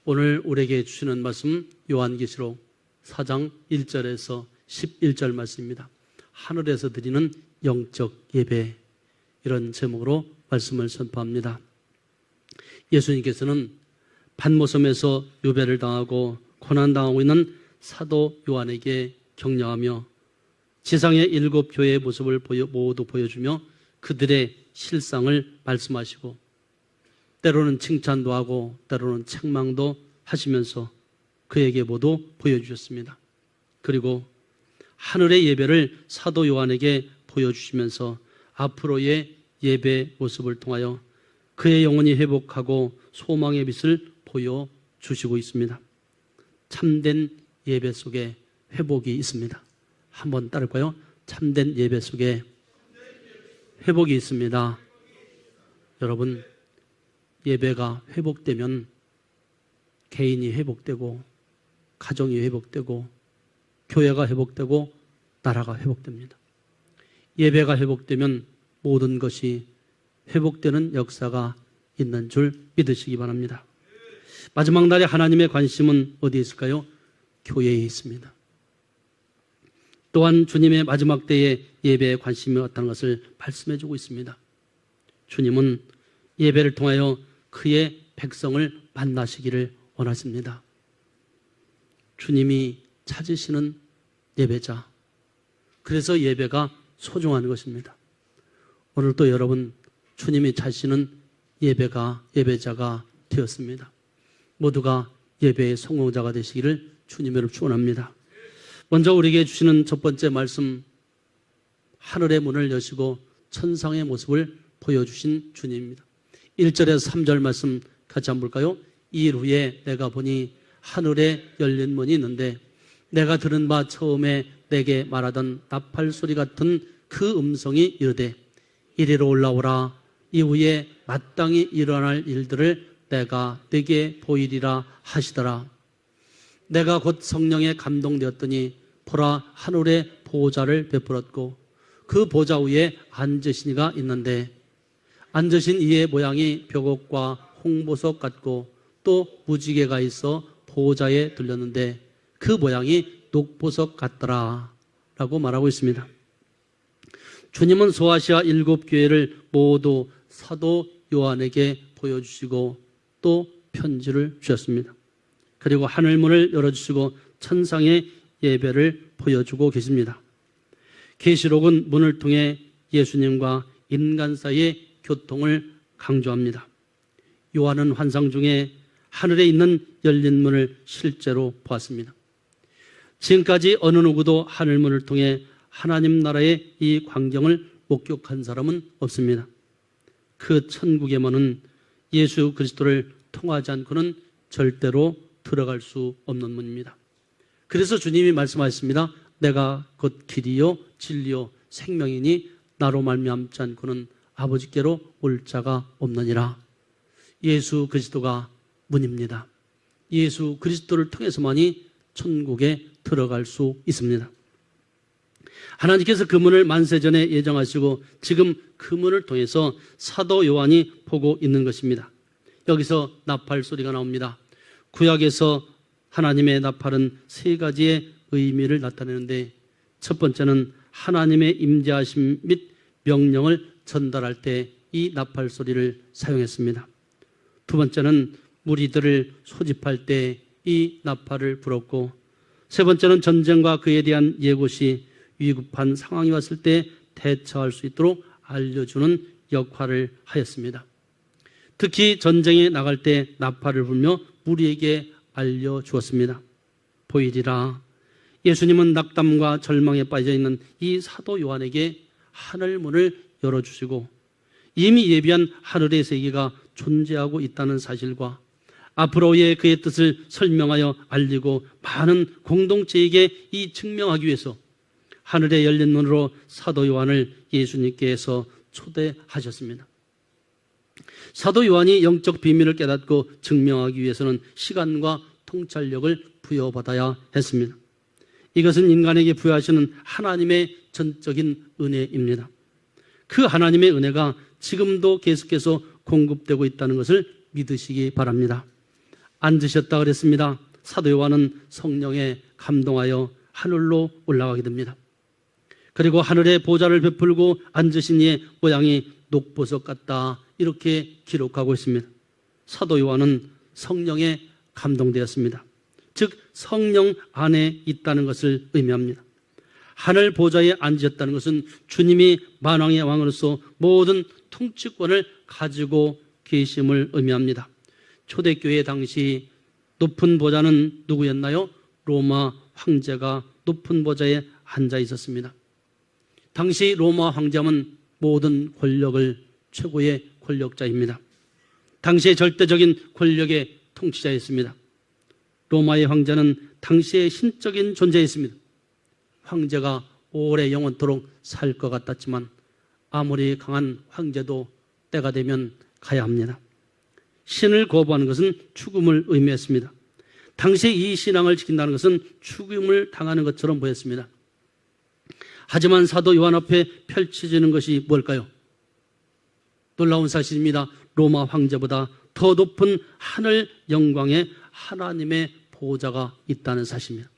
오늘 우리에게 주시는 말씀 요한계시록 4장 1절에서 11절 말씀입니다. 하늘에서 드리는 영적 예배, 이런 제목으로 말씀을 선포합니다. 예수님께서는 반모섬에서 유배를 당하고 고난당하고 있는 사도 요한에게 격려하며 지상의 7 교회의 모습을 모두 보여주며 그들의 실상을 말씀하시고 때로는 칭찬도 하고 때로는 책망도 하시면서 그에게 모두 보여주셨습니다. 그리고 하늘의 예배를 사도 요한에게 보여주시면서 앞으로의 예배 모습을 통하여 그의 영혼이 회복하고 소망의 빛을 보여주시고 있습니다. 참된 예배 속에 회복이 있습니다. 한번 따를까요? 참된 예배 속에 회복이 있습니다. 여러분, 예배가 회복되면 개인이 회복되고 가정이 회복되고 교회가 회복되고 나라가 회복됩니다. 예배가 회복되면 모든 것이 회복되는 역사가 있는 줄 믿으시기 바랍니다. 마지막 날에 하나님의 관심은 어디에 있을까요? 교회에 있습니다. 또한 주님의 마지막 때에 예배에 관심이 없다는 것을 말씀해 주고 있습니다. 주님은 예배를 통하여 그의 백성을 만나시기를 원하십니다. 주님이 찾으시는 예배자, 그래서 예배가 소중한 것입니다. 오늘도 여러분, 주님이 찾으시는 예배자가 되었습니다. 모두가 예배의 성공자가 되시기를 주님으로 축원합니다. 먼저 우리에게 주시는 첫 번째 말씀, 하늘의 문을 여시고 천상의 모습을 보여주신 주님입니다. 1절에서 3절 말씀 같이 한번 볼까요? 이 일 후에 내가 보니 하늘에 열린 문이 있는데 내가 들은 바 처음에 내게 말하던 나팔 소리 같은 그 음성이 이르되 이리로 올라오라. 이후에 마땅히 일어날 일들을 내가 네게 보이리라 하시더라. 내가 곧 성령에 감동되었더니 보라, 하늘에 보좌를 베풀었고 그 보좌 위에 앉으신 이가 있는데 앉으신 이의 모양이 벽옥과 홍보석 같고 또 무지개가 있어 보좌에 들렸는데 그 모양이 녹보석 같더라 라고 말하고 있습니다. 주님은 소아시아 7 교회를 모두 사도 요한에게 보여주시고 또 편지를 주셨습니다. 그리고 하늘문을 열어주시고 천상의 예배를 보여주고 계십니다. 계시록은 문을 통해 예수님과 인간 사이의 교통을 강조합니다. 요한은 환상 중에 하늘에 있는 열린 문을 실제로 보았습니다. 지금까지 어느 누구도 하늘문을 통해 하나님 나라의 이 광경을 목격한 사람은 없습니다. 그 천국의 문은 예수 그리스도를 통하지 않고는 절대로 들어갈 수 없는 문입니다. 그래서 주님이 말씀하셨습니다. 내가 곧 길이요 진리요 생명이니 나로 말미암지 않고는 아버지께로 올 자가 없느니라. 예수 그리스도가 문입니다. 예수 그리스도를 통해서만이 천국에 들어갈 수 있습니다. 하나님께서 그 문을 만세전에 예정하시고 지금 그 문을 통해서 사도 요한이 보고 있는 것입니다. 여기서 나팔 소리가 나옵니다. 구약에서 하나님의 나팔은 3가지의 의미를 나타내는데 첫 번째는 하나님의 임재하심 및 명령을 전달할 때 이 나팔 소리를 사용했습니다. 두 번째는 무리들을 소집할 때 이 나팔을 불었고 세 번째는 전쟁과 그에 대한 예고시 위급한 상황이 왔을 때 대처할 수 있도록 알려주는 역할을 하였습니다. 특히 전쟁에 나갈 때 나팔을 불며 무리에게 알려주었습니다. 보이리라. 예수님은 낙담과 절망에 빠져있는 이 사도 요한에게 하늘문을 열어주시고 이미 예비한 하늘의 세계가 존재하고 있다는 사실과 앞으로의 그의 뜻을 설명하여 알리고 많은 공동체에게 이 증명하기 위해서 하늘에 열린 문으로 사도 요한을 예수님께서 초대하셨습니다. 사도 요한이 영적 비밀을 깨닫고 증명하기 위해서는 시간과 통찰력을 부여받아야 했습니다. 이것은 인간에게 부여하시는 하나님의 전적인 은혜입니다. 그 하나님의 은혜가 지금도 계속해서 공급되고 있다는 것을 믿으시기 바랍니다. 앉으셨다 그랬습니다. 사도 요한은 성령에 감동하여 하늘로 올라가게 됩니다. 그리고 하늘에 보좌를 베풀고 앉으신 이의 모양이 녹보석 같다, 이렇게 기록하고 있습니다. 사도 요한은 성령에 감동되었습니다. 즉 성령 안에 있다는 것을 의미합니다. 하늘 보좌에 앉으셨다는 것은 주님이 만왕의 왕으로서 모든 통치권을 가지고 계심을 의미합니다. 초대교회 당시 높은 보좌는 누구였나요? 로마 황제가 높은 보좌에 앉아 있었습니다. 당시 로마 황제는 모든 권력을 최고의 권력자입니다. 당시의 절대적인 권력의 통치자였습니다. 로마의 황제는 당시의 신적인 존재였습니다. 황제가 오래 영원토록 살 것 같았지만 아무리 강한 황제도 때가 되면 가야 합니다. 신을 거부하는 것은 죽음을 의미했습니다. 당시에 이 신앙을 지킨다는 것은 죽음을 당하는 것처럼 보였습니다. 하지만 사도 요한 앞에 펼쳐지는 것이 뭘까요? 놀라운 사실입니다. 로마 황제보다 더 높은 하늘 영광의 하나님의 보호자가 있다는 사실입니다.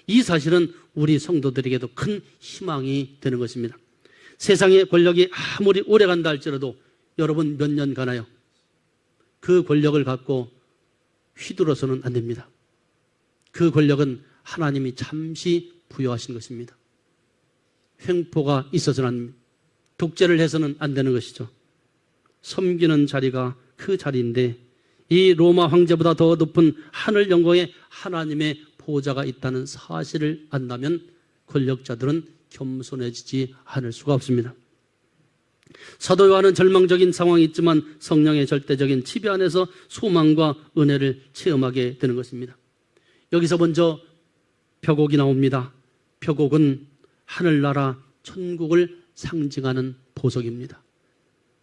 이 사실은 우리 성도들에게도 큰 희망이 되는 것입니다. 세상의 권력이 아무리 오래 간다 할지라도 여러분 몇 년 가나요? 그 권력을 갖고 휘둘러서는 안 됩니다. 그 권력은 하나님이 잠시 부여하신 것입니다. 횡포가 있어서는 안 됩니다. 독재를 해서는 안 되는 것이죠. 섬기는 자리가 그 자리인데 이 로마 황제보다 더 높은 하늘 영광의 하나님의 보호자가 있다는 사실을 안다면 권력자들은 겸손해지지 않을 수가 없습니다. 사도 요한은 절망적인 상황이 있지만 성령의 절대적인 지배 안에서 소망과 은혜를 체험하게 되는 것입니다. 여기서 먼저 벽옥이 나옵니다. 벽옥은 하늘나라 천국을 상징하는 보석입니다.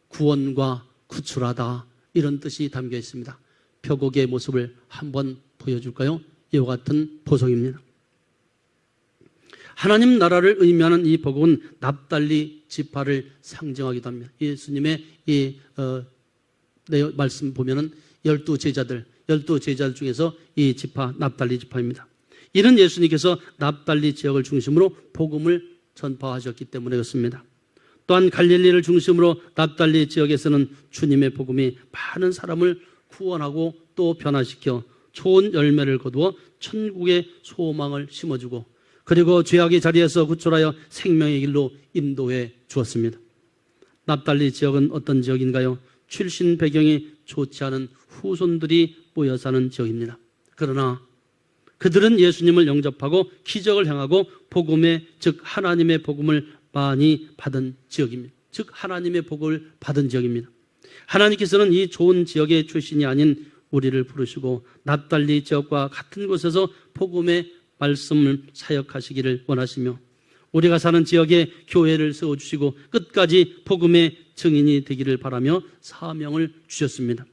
구원과 구출하다, 이런 뜻이 담겨 있습니다. 벽옥의 모습을 한번 보여줄까요? 이와 같은 보석입니다. 하나님 나라를 의미하는 이 벽옥은 납달리 지파를 상징하기도 합니다. 예수님의 이 말씀 보면은 12제자들 중에서 이 지파 납달리 지파입니다. 이는 예수님께서 납달리 지역을 중심으로 복음을 전파하셨기 때문에 그렇습니다. 또한 갈릴리를 중심으로 납달리 지역에서는 주님의 복음이 많은 사람을 구원하고 또 변화시켜 좋은 열매를 거두어 천국의 소망을 심어주고 그리고 죄악의 자리에서 구출하여 생명의 길로 인도해 주었습니다. 납달리 지역은 어떤 지역인가요? 출신 배경이 좋지 않은 후손들이 모여 사는 지역입니다. 그러나 그들은 예수님을 영접하고 기적을 행하고 복음의 즉 하나님의 복음을 많이 받은 지역입니다. 즉 하나님의 복을 받은 지역입니다. 하나님께서는 이 좋은 지역의 출신이 아닌 우리를 부르시고 납달리 지역과 같은 곳에서 복음의 말씀을 사역하시기를 원하시며 우리가 사는 지역에 교회를 세워주시고 끝까지 복음의 증인이 되기를 바라며 사명을 주셨습니다.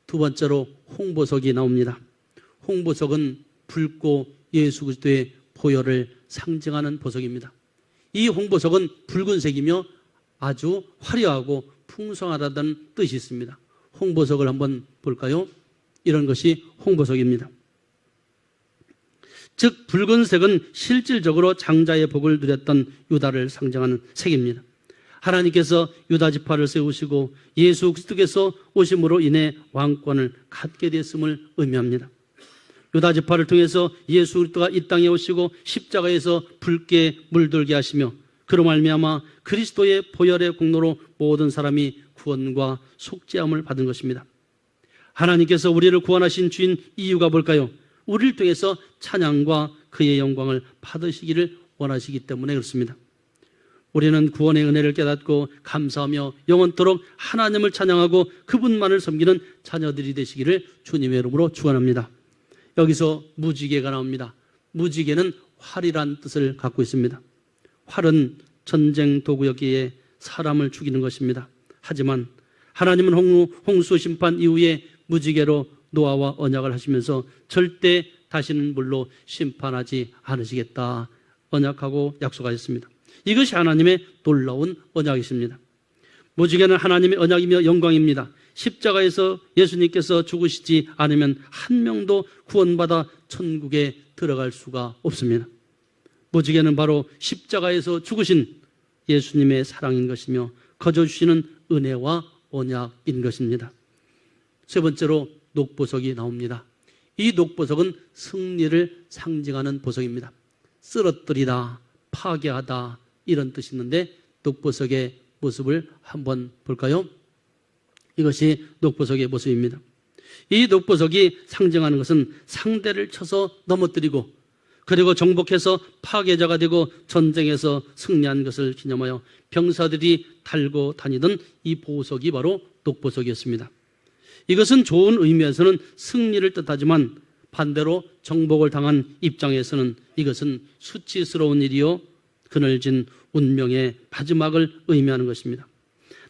두 번째로 홍보석이 나옵니다. 홍보석은 붉고 예수 그리스도의 보혈을 상징하는 보석입니다. 이 홍보석은 붉은색이며 아주 화려하고 풍성하다는 뜻이 있습니다. 홍보석을 한번 볼까요? 이런 것이 홍보석입니다. 즉 붉은색은 실질적으로 장자의 복을 누렸던 유다를 상징하는 색입니다. 하나님께서 유다 지파를 세우시고 예수 그리스도께서 오심으로 인해 왕권을 갖게 됐음을 의미합니다. 유다 지파를 통해서 예수 그리스도가 이 땅에 오시고 십자가에서 붉게 물들게 하시며 그로 말미암아 그리스도의 보혈의 공로로 모든 사람이 구원과 속죄함을 받은 것입니다. 하나님께서 우리를 구원하신 주인 이유가 뭘까요? 우리를 통해서 찬양과 그의 영광을 받으시기를 원하시기 때문에 그렇습니다. 우리는 구원의 은혜를 깨닫고 감사하며 영원토록 하나님을 찬양하고 그분만을 섬기는 자녀들이 되시기를 주님의 이름으로 축원합니다. 여기서 무지개가 나옵니다. 무지개는 활이란 뜻을 갖고 있습니다. 활은 전쟁 도구였기에 사람을 죽이는 것입니다. 하지만 하나님은 홍수 심판 이후에 무지개로 노아와 언약을 하시면서 절대 다시는 물로 심판하지 않으시겠다 언약하고 약속하셨습니다. 이것이 하나님의 놀라운 언약이십니다. 무지개는 하나님의 언약이며 영광입니다. 십자가에서 예수님께서 죽으시지 않으면 한 명도 구원받아 천국에 들어갈 수가 없습니다. 무지개는 바로 십자가에서 죽으신 예수님의 사랑인 것이며 거저 주시는 은혜와 언약인 것입니다. 세 번째로 녹보석이 나옵니다. 이 녹보석은 승리를 상징하는 보석입니다. 쓰러뜨리다, 파괴하다 이런 뜻이 있는데 녹보석의 모습을 한번 볼까요? 이것이 녹보석의 모습입니다. 이 녹보석이 상징하는 것은 상대를 쳐서 넘어뜨리고 그리고 정복해서 파괴자가 되고 전쟁에서 승리한 것을 기념하여 병사들이 달고 다니던 이 보석이 바로 녹보석이었습니다. 이것은 좋은 의미에서는 승리를 뜻하지만 반대로 정복을 당한 입장에서는 이것은 수치스러운 일이요 그늘진 운명의 마지막을 의미하는 것입니다.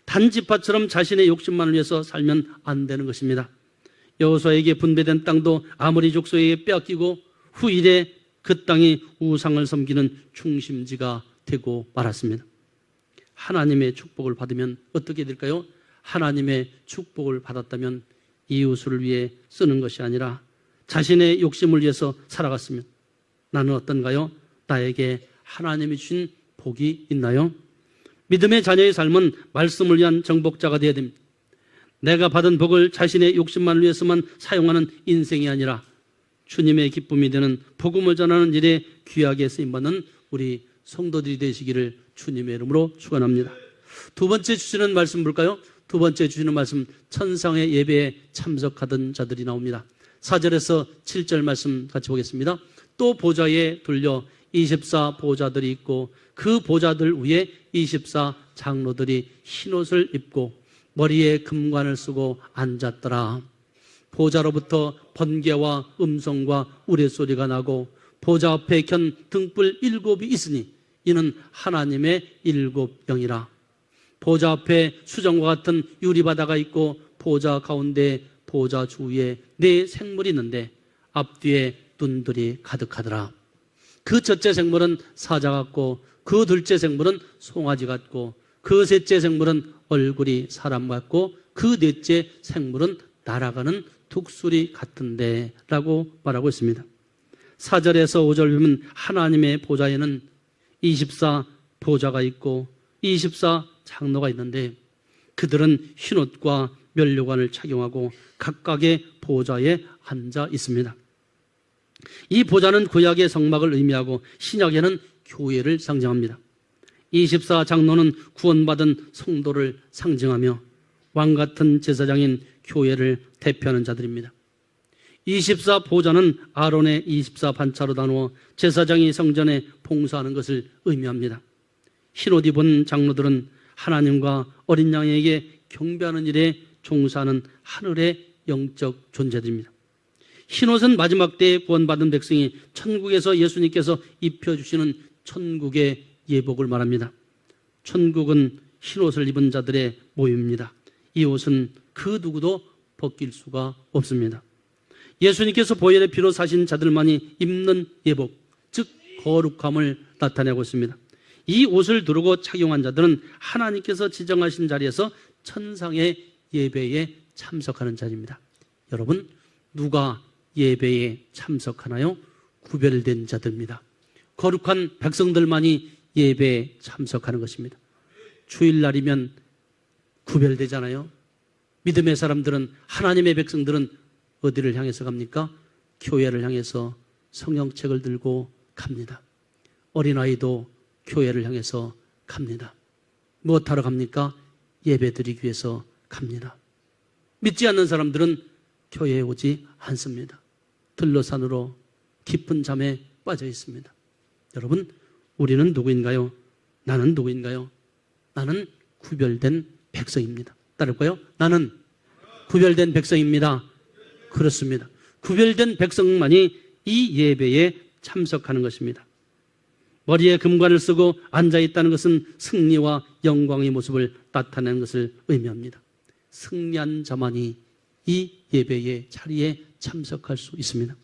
단지파처럼 자신의 욕심만을 위해서 살면 안 되는 것입니다. 여호수아에게 분배된 땅도 아모리 족속에게 빼앗기고 후일에 그 땅이 우상을 섬기는 중심지가 되고 말았습니다. 하나님의 축복을 받으면 어떻게 될까요? 하나님의 축복을 받았다면 이웃을 위해 쓰는 것이 아니라 자신의 욕심을 위해서 살아갔으면 나는 어떤가요? 나에게 하나님이 주신 복이 있나요? 믿음의 자녀의 삶은 말씀을 위한 정복자가 되어야 됩니다. 내가 받은 복을 자신의 욕심만을 위해서만 사용하는 인생이 아니라 주님의 기쁨이 되는 복음을 전하는 일에 귀하게 쓰임받는 우리 성도들이 되시기를 주님의 이름으로 축원합니다. 두 번째 주시는 말씀 볼까요? 두 번째 주시는 말씀, 천상의 예배에 참석하던 자들이 나옵니다. 4절에서 7절 말씀 같이 보겠습니다. 또 보좌에 돌려 24 보좌들이 있고 그 보좌들 위에 24 장로들이 흰옷을 입고 머리에 금관을 쓰고 앉았더라. 보좌로부터 번개와 음성과 우레소리가 나고 보좌 앞에 켠 등불 7이 있으니 이는 하나님의 7영이라. 보좌 앞에 수정과 같은 유리바다가 있고 보좌 가운데 보좌 주위에 4 생물이 있는데 앞뒤에 눈들이 가득하더라. 그 첫째 생물은 사자 같고 그 둘째 생물은 송아지 같고 그 셋째 생물은 얼굴이 사람 같고 그 넷째 생물은 날아가는 독수리 같은데 라고 말하고 있습니다. 4절에서 5절 보면 하나님의 보좌에는 24 보좌가 있고 24 장로가 있는데 그들은 흰옷과 면류관을 착용하고 각각의 보좌에 앉아 있습니다. 이 보좌는 구약의 성막을 의미하고 신약에는 교회를 상징합니다. 24 장로는 구원받은 성도를 상징하며 왕같은 제사장인 교회를 대표하는 자들입니다. 24 보좌는 아론의 24 반차로 나누어 제사장이 성전에 봉사하는 것을 의미합니다. 흰옷 입은 장로들은 하나님과 어린 양에게 경배하는 일에 종사하는 하늘의 영적 존재들입니다. 흰옷은 마지막 때에 구원받은 백성이 천국에서 예수님께서 입혀주시는 천국의 예복을 말합니다. 천국은 흰옷을 입은 자들의 모임입니다. 이 옷은 그 누구도 벗길 수가 없습니다. 예수님께서 보혈의 피로 사신 자들만이 입는 예복, 즉 거룩함을 나타내고 있습니다. 이 옷을 두르고 착용한 자들은 하나님께서 지정하신 자리에서 천상의 예배에 참석하는 자입니다. 여러분, 누가 예배에 참석하나요? 구별된 자들입니다. 거룩한 백성들만이 예배에 참석하는 것입니다. 주일날이면 구별되잖아요. 믿음의 사람들은, 하나님의 백성들은 어디를 향해서 갑니까? 교회를 향해서 성경책을 들고 갑니다. 어린아이도 교회를 향해서 갑니다. 무엇하러 갑니까? 예배드리기 위해서 갑니다. 믿지 않는 사람들은 교회에 오지 않습니다. 들러산으로 깊은 잠에 빠져 있습니다. 여러분, 우리는 누구인가요? 나는 누구인가요? 나는 구별된 백성입니다. 따를까요? 나는 구별된 백성입니다. 그렇습니다. 구별된 백성만이 이 예배에 참석하는 것입니다. 머리에 금관을 쓰고 앉아있다는 것은 승리와 영광의 모습을 나타내는 것을 의미합니다. 승리한 자만이 이 예배의 자리에 참석할 수 있습니다.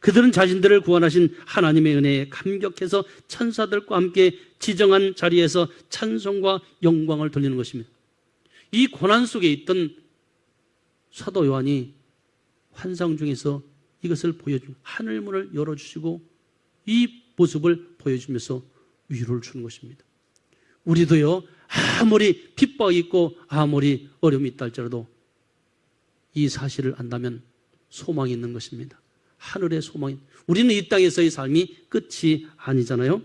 그들은 자신들을 구원하신 하나님의 은혜에 감격해서 천사들과 함께 지정한 자리에서 찬송과 영광을 돌리는 것입니다. 이 고난 속에 있던 사도 요한이 환상 중에서 이것을 보여주고 하늘문을 열어주시고 이 모습을 보여주면서 위로를 주는 것입니다. 우리도요, 아무리 핍박이 있고 아무리 어려움이 있다 할지라도 이 사실을 안다면 소망이 있는 것입니다. 하늘의 소망이. 우리는 이 땅에서의 삶이 끝이 아니잖아요.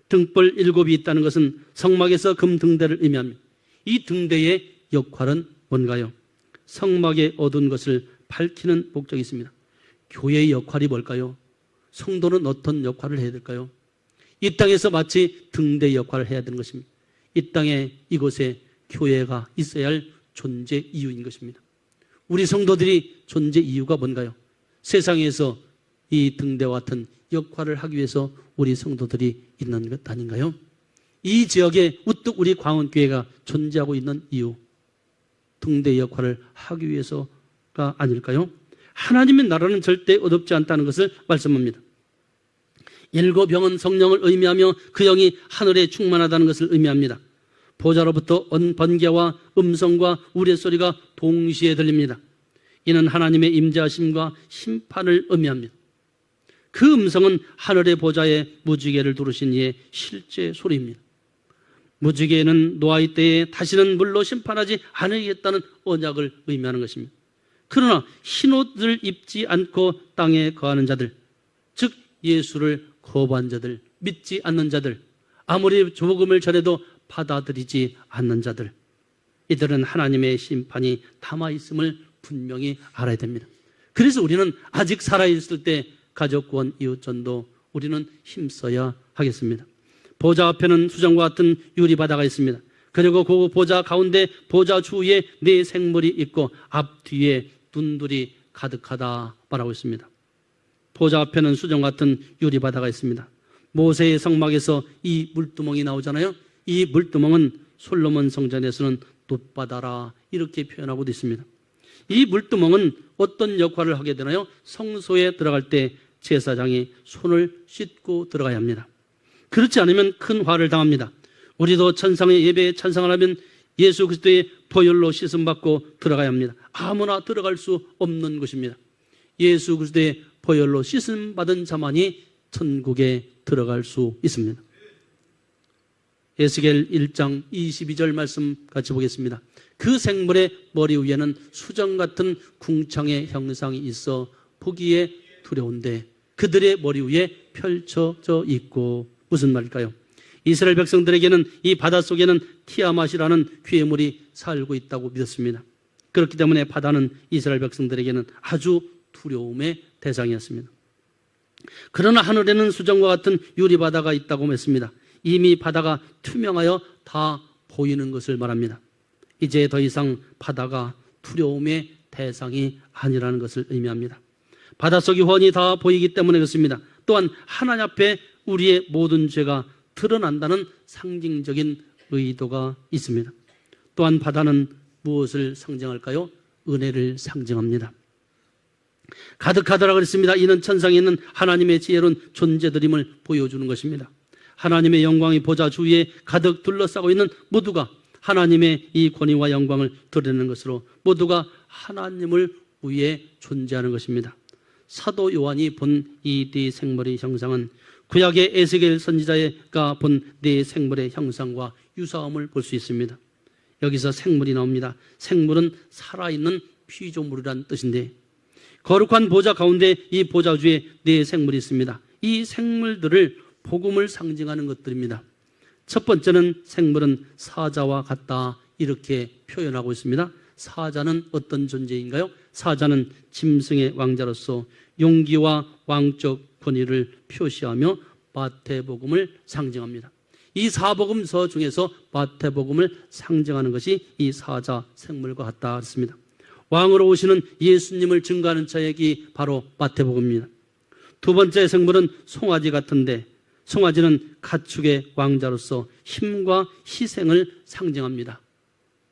등불 7이 있다는 것은 성막에서 금 등대를 의미합니다. 이 등대의 역할은 뭔가요? 성막에 어두운 것을 밝히는 목적이 있습니다. 교회의 역할이 뭘까요? 성도는 어떤 역할을 해야 될까요? 이 땅에서 마치 등대 역할을 해야 되는 것입니다. 이 땅에 이곳에 교회가 있어야 할 존재 이유인 것입니다. 우리 성도들이 존재 이유가 뭔가요? 세상에서 이 등대와 같은 역할을 하기 위해서 우리 성도들이 있는 것 아닌가요? 이 지역에 우뚝 우리 광원교회가 존재하고 있는 이유, 등대 역할을 하기 위해서가 아닐까요? 하나님의 나라는 절대 어둡지 않다는 것을 말씀합니다. 7영은 성령을 의미하며 그 영이 하늘에 충만하다는 것을 의미합니다. 보좌로부터 번개와 음성과 우레소리가 동시에 들립니다. 이는 하나님의 임재하심과 심판을 의미합니다. 그 음성은 하늘의 보좌에 무지개를 두르신 이의 실제 소리입니다. 무지개는 노아의 때에 다시는 물로 심판하지 않으겠다는 언약을 의미하는 것입니다. 그러나 흰옷을 입지 않고 땅에 거하는 자들, 즉 예수를 거부한 자들, 믿지 않는 자들, 아무리 복음을 전해도 받아들이지 않는 자들, 이들은 하나님의 심판이 담아있음을 분명히 알아야 됩니다. 그래서 우리는 아직 살아있을 때 가족구원, 이웃전도 우리는 힘써야 하겠습니다. 보좌 앞에는 수정과 같은 유리바다가 있습니다. 그리고 그 보좌 가운데 보좌 주위에 4 생물이 있고 앞뒤에 눈들이 가득하다 말하고 있습니다. 보좌 앞에는 수정 같은 유리바다가 있습니다. 모세의 성막에서 이 물두멍이 나오잖아요. 이 물두멍은 솔로몬 성전에서는 돛바다라 이렇게 표현하고도 있습니다. 이 물두멍은 어떤 역할을 하게 되나요? 성소에 들어갈 때 제사장이 손을 씻고 들어가야 합니다. 그렇지 않으면 큰 화를 당합니다. 우리도 천상의 예배에 찬상을 하면 예수 그리스도의 보혈로 씻음받고 들어가야 합니다. 아무나 들어갈 수 없는 것입니다. 예수 그리스도의 보혈로 씻음받은 자만이 천국에 들어갈 수 있습니다. 에스겔 1장 22절 말씀 같이 보겠습니다. 그 생물의 머리 위에는 수정 같은 궁창의 형상이 있어 보기에 두려운데 그들의 머리 위에 펼쳐져 있고, 무슨 말일까요? 이스라엘 백성들에게는 이 바닷속에는 티아맛이라는 괴물이 살고 있다고 믿었습니다. 그렇기 때문에 바다는 이스라엘 백성들에게는 아주 두려움의 대상이었습니다. 그러나 하늘에는 수정과 같은 유리바다가 있다고 했습니다. 이미 바다가 투명하여 다 보이는 것을 말합니다. 이제 더 이상 바다가 두려움의 대상이 아니라는 것을 의미합니다. 바닷속이 훤히 다 보이기 때문에 그렇습니다. 또한 하나님 앞에 우리의 모든 죄가 드러난다는 상징적인 의도가 있습니다. 또한 바다는 무엇을 상징할까요? 은혜를 상징합니다. 가득하더라 그랬습니다. 이는 천상에 있는 하나님의 지혜로운 존재들임을 보여주는 것입니다. 하나님의 영광이 보좌 주위에 가득 둘러싸고 있는 모두가 하나님의 이 권위와 영광을 드러내는 것으로 모두가 하나님을 위해 존재하는 것입니다. 사도 요한이 본 이 네 생물의 형상은 구약의 에스겔 선지자가 본 네 생물의 형상과 유사함을 볼 수 있습니다. 여기서 생물이 나옵니다. 생물은 살아있는 피조물이란 뜻인데, 거룩한 보좌 가운데 이 보좌 주에 네 생물이 있습니다. 이 생물들을 복음을 상징하는 것들입니다. 첫 번째는 생물은 사자와 같다 이렇게 표현하고 있습니다. 사자는 어떤 존재인가요? 사자는 짐승의 왕자로서 용기와 왕적 권위를 표시하며 마태복음을 상징합니다. 이 사복음서 중에서 마태복음을 상징하는 것이 이 사자 생물과 같다 했습니다. 왕으로 오시는 예수님을 증거하는 자에게 바로 마태복음입니다. 두 번째 생물은 송아지 같은데, 송아지는 가축의 왕자로서 힘과 희생을 상징합니다.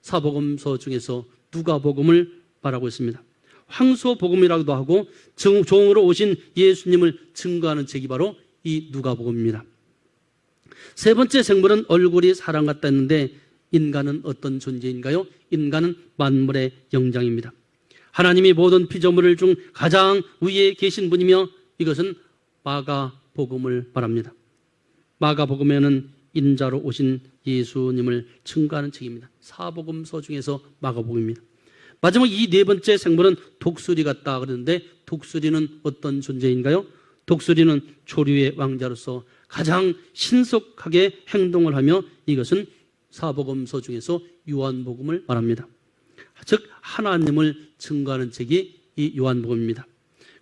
사복음서 중에서 누가복음을 말하고 있습니다. 황소복음이라고도 하고 종으로 오신 예수님을 증거하는 책이 바로 이 누가복음입니다. 세 번째 생물은 얼굴이 사람 같다 했는데, 인간은 어떤 존재인가요? 인간은 만물의 영장입니다. 하나님이 모든 피조물 중 가장 위에 계신 분이며 이것은 마가복음을 말합니다. 마가복음에는 인자로 오신 예수님을 증거하는 책입니다. 사복음서 중에서 마가복음입니다. 마지막 이 네 번째 생물은 독수리 같다 그러는데 독수리는 어떤 존재인가요? 독수리는 조류의 왕자로서 가장 신속하게 행동을 하며 이것은 사복음서 중에서 요한복음을 말합니다. 즉 하나님을 증거하는 책이 이 요한복음입니다.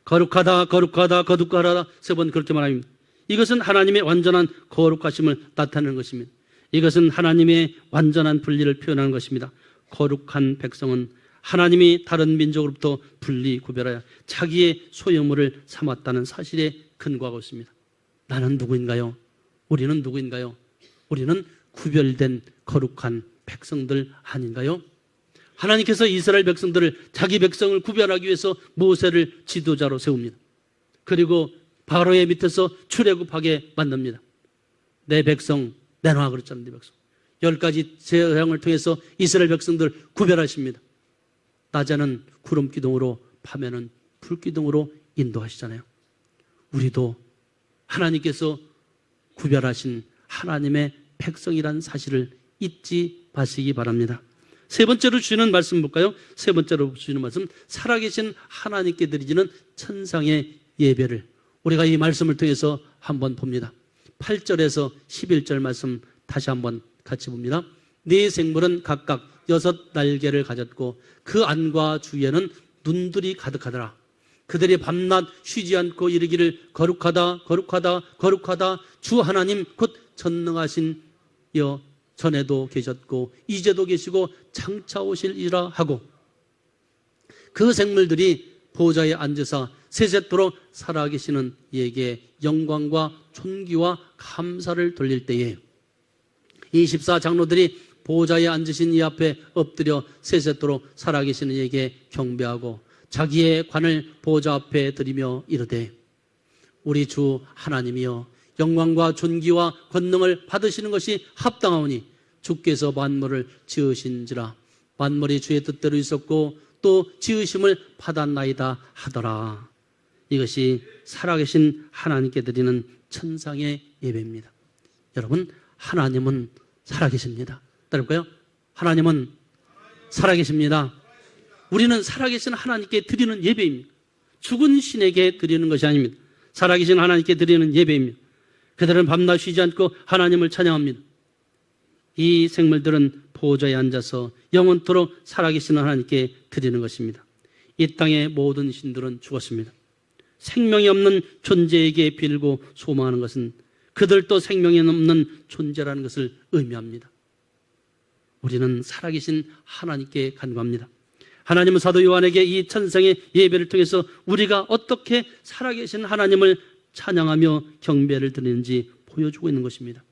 거룩하다 거룩하다 거룩하다 세 번 그렇게 말합니다. 이것은 하나님의 완전한 거룩하심을 나타내는 것입니다. 이것은 하나님의 완전한 분리를 표현하는 것입니다. 거룩한 백성은 하나님이 다른 민족으로부터 분리 구별하여 자기의 소유물을 삼았다는 사실에 근거하고 있습니다. 나는 누구인가요? 우리는 누구인가요? 우리는 구별된 거룩한 백성들 아닌가요? 하나님께서 이스라엘 백성들을 자기 백성을 구별하기 위해서 모세를 지도자로 세웁니다. 그리고 바로의 밑에서 출애굽하게 만듭니다. 내 백성 내놔 그랬잖아요. 내 백성 10가지 제사장을 통해서 이스라엘 백성들 구별하십니다. 낮에는 구름 기둥으로 밤에는 불 기둥으로 인도하시잖아요. 우리도 하나님께서 구별하신 하나님의 백성이라는 사실을 잊지 마시기 바랍니다. 세 번째로 주시는 말씀 볼까요? 세 번째로 주시는 말씀, 살아계신 하나님께 드리지는 천상의 예배를 우리가 이 말씀을 통해서 한번 봅니다. 8절에서 11절 말씀 다시 한번 같이 봅니다. 네 생물은 각각 6 날개를 가졌고 그 안과 주위에는 눈들이 가득하더라. 그들이 밤낮 쉬지 않고 이르기를 거룩하다 거룩하다 거룩하다 주 하나님 곧 전능하신 여 전에도 계셨고 이제도 계시고 장차 오실이라 하고 그 생물들이 보좌에 앉으사 세세토록 살아계시는 이에게 영광과 존귀와 감사를 돌릴 때에 24장로들이 보좌에 앉으신 이 앞에 엎드려 세세토록 살아계시는 이에게 경배하고 자기의 관을 보좌 앞에 드리며 이르되 우리 주 하나님이여 영광과 존귀와 권능을 받으시는 것이 합당하오니 주께서 만물을 지으신지라 만물이 주의 뜻대로 있었고 또 지으심을 받았나이다 하더라. 이것이 살아계신 하나님께 드리는 천상의 예배입니다. 여러분, 하나님은 살아계십니다. 따를까요? 하나님은 살아계십니다. 우리는 살아계신 하나님께 드리는 예배입니다. 죽은 신에게 드리는 것이 아닙니다. 살아계신 하나님께 드리는 예배입니다. 그들은 밤낮 쉬지 않고 하나님을 찬양합니다. 이 생물들은 보좌에 앉아서 영원토록 살아계신 하나님께 드리는 것입니다. 이 땅의 모든 신들은 죽었습니다. 생명이 없는 존재에게 빌고 소망하는 것은 그들도 생명이 없는 존재라는 것을 의미합니다. 우리는 살아계신 하나님께 간구합니다. 하나님은 사도 요한에게 이 천상의 예배를 통해서 우리가 어떻게 살아계신 하나님을 찬양하며 경배를 드리는지 보여주고 있는 것입니다.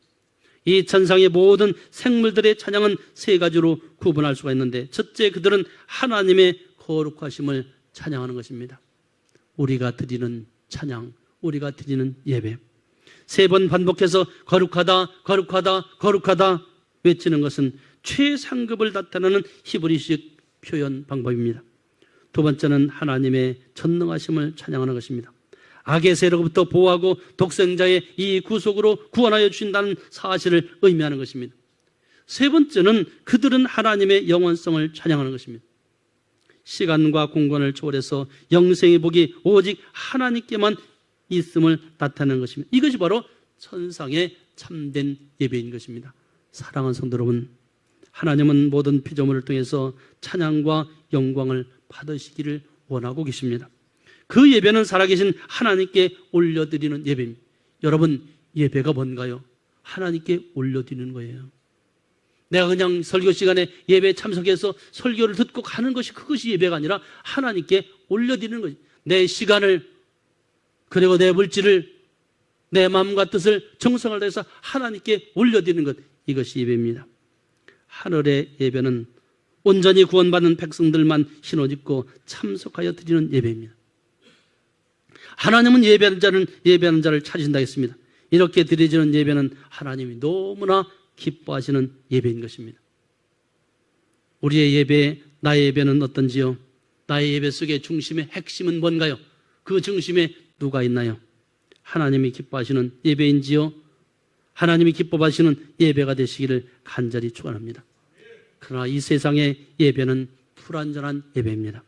이 천상의 모든 생물들의 찬양은 세 가지로 구분할 수가 있는데 첫째, 그들은 하나님의 거룩하심을 찬양하는 것입니다. 우리가 드리는 찬양, 우리가 드리는 예배, 세 번 반복해서 거룩하다 거룩하다 거룩하다 외치는 것은 최상급을 나타내는 히브리식 표현 방법입니다. 두 번째는 하나님의 전능하심을 찬양하는 것입니다. 악의 세력부터 보호하고 독생자의 이 구속으로 구원하여 주신다는 사실을 의미하는 것입니다. 세 번째는 그들은 하나님의 영원성을 찬양하는 것입니다. 시간과 공간을 초월해서 영생의 복이 오직 하나님께만 있음을 나타내는 것입니다. 이것이 바로 천상의 참된 예배인 것입니다. 사랑하는 성도 여러분, 하나님은 모든 피조물을 통해서 찬양과 영광을 받으시기를 원하고 계십니다. 그 예배는 살아계신 하나님께 올려드리는 예배입니다. 여러분, 예배가 뭔가요? 하나님께 올려드리는 거예요. 내가 그냥 설교 시간에 예배에 참석해서 설교를 듣고 가는 것이 그것이 예배가 아니라 하나님께 올려드리는 거죠. 내 시간을, 그리고 내 물질을, 내 마음과 뜻을 정성을 다해서 하나님께 올려드리는 것, 이것이 예배입니다. 하늘의 예배는 온전히 구원받은 백성들만 흰옷 입고 참석하여 드리는 예배입니다. 하나님은 예배하는 자를 찾으신다 했습니다. 이렇게 드려지는 예배는 하나님이 너무나 기뻐하시는 예배인 것입니다. 우리의 예배, 나의 예배는 어떤지요? 나의 예배 속의 중심의 핵심은 뭔가요? 그 중심에 누가 있나요? 하나님이 기뻐하시는 예배인지요? 하나님이 기뻐하시는 예배가 되시기를 간절히 축원합니다. 그러나 이 세상의 예배는 불완전한 예배입니다.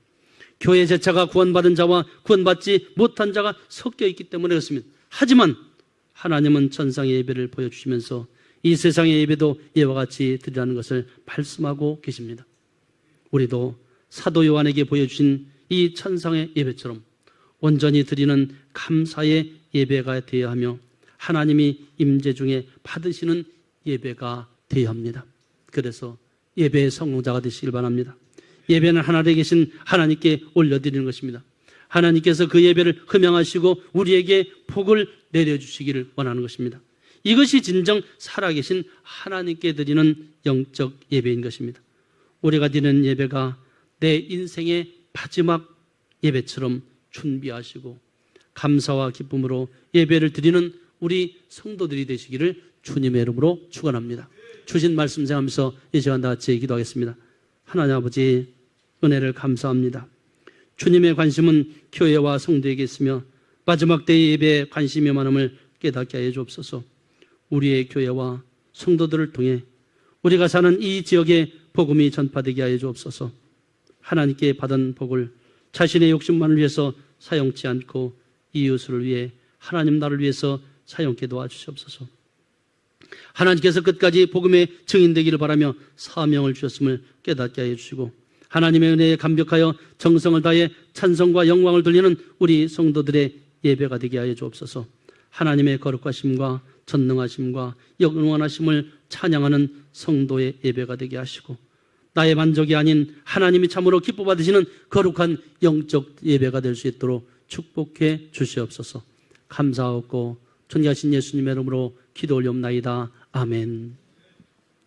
교회 제차가 구원받은 자와 구원받지 못한 자가 섞여 있기 때문에 그렇습니다. 하지만 하나님은 천상의 예배를 보여주시면서 이 세상의 예배도 이와 같이 드리라는 것을 말씀하고 계십니다. 우리도 사도 요한에게 보여주신 이 천상의 예배처럼 온전히 드리는 감사의 예배가 되어야 하며 하나님이 임재 중에 받으시는 예배가 되어야 합니다. 그래서 예배의 성공자가 되시길 바랍니다. 예배는 하늘에 계신 하나님께 올려드리는 것입니다. 하나님께서 그 예배를 흠양하시고 우리에게 복을 내려주시기를 원하는 것입니다. 이것이 진정 살아계신 하나님께 드리는 영적 예배인 것입니다. 우리가 드리는 예배가 내 인생의 마지막 예배처럼 준비하시고 감사와 기쁨으로 예배를 드리는 우리 성도들이 되시기를 주님의 이름으로 축원합니다. 주신 말씀 생각하면서 이 시간 다 같이 기도하겠습니다. 하나님 아버지, 은혜를 감사합니다. 주님의 관심은 교회와 성도에게 있으며 마지막 때의 예배에 관심이 많음을 깨닫게 하여 주옵소서. 우리의 교회와 성도들을 통해 우리가 사는 이 지역에 복음이 전파되게 하여 주옵소서. 하나님께 받은 복을 자신의 욕심만을 위해서 사용치 않고 이웃을 위해 하나님 나라를 위해서 사용케 도와주시옵소서. 하나님께서 끝까지 복음의 증인되기를 바라며 사명을 주셨음을 깨닫게 하여 주시고 하나님의 은혜에 감격하여 정성을 다해 찬송과 영광을 돌리는 우리 성도들의 예배가 되게 하여 주옵소서. 하나님의 거룩하심과 전능하심과 영원하심을 찬양하는 성도의 예배가 되게 하시고 나의 만족이 아닌 하나님이 참으로 기뻐 받으시는 거룩한 영적 예배가 될 수 있도록 축복해 주시옵소서. 감사하고 존귀하신 예수님의 이름으로 기도 올리옵나이다. 아멘.